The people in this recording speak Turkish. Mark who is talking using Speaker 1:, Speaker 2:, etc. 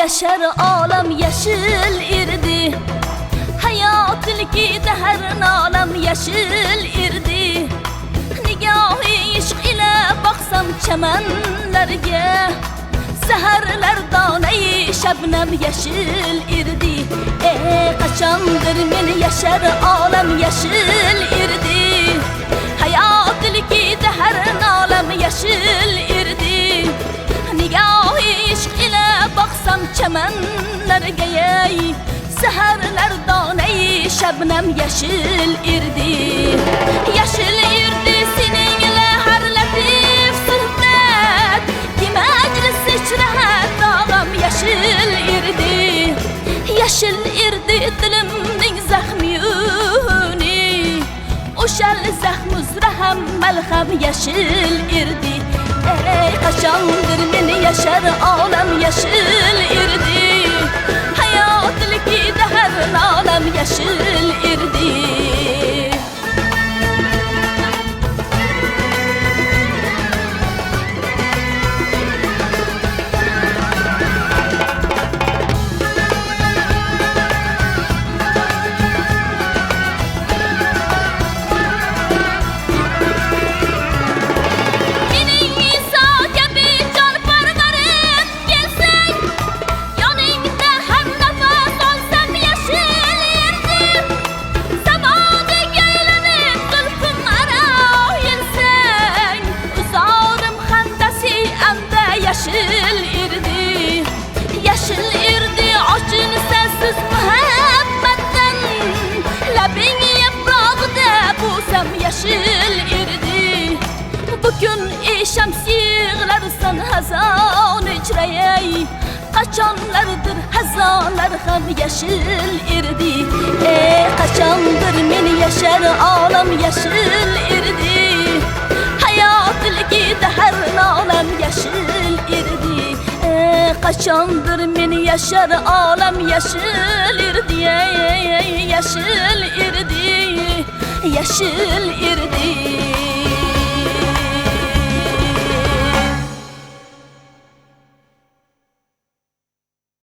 Speaker 1: yaşar olam yaşıl irdi. Hayat ilki her alam yaşıl irdi. Nigohi ishq ile baksam çemenlerge, seherler daneyi şebnem yaşıl irdi. Kaçandır men yaşar olam yaşıl irdi. Hayat ilki her alam yaşıl irdi. Nigohi ishq ile baksam çemenlerge, seherler daneyi şebnem yaşıl irdi. Yaşıl irdi seninle her latif sohbet, ki meclis içrehet dağım yaşıl irdi. Yaşıl irdi dilimning zahmiyuni, o'shal zahmuzrahem malham yaşıl irdi. Kaçandır men yaşar olam yaşıl irdi. Hayat ilki her alam yaşıl irdi. Yaşıl irdi, yaşıl irdi, açın sensiz muhabbetten. Labin yaprağıda busam yaşıl irdi. Bugün şemsiyeler sen hazan içreyey, kaçanlardır hazanlar hem yaşıl irdi. Kaçandır men yaşar olam yaşıl irdi. Hayat ilki her alam yaşıl irdi. Kaçandır men yaşar olam yaşıl irdi. Yaşıl irdi, yaşıl irdi.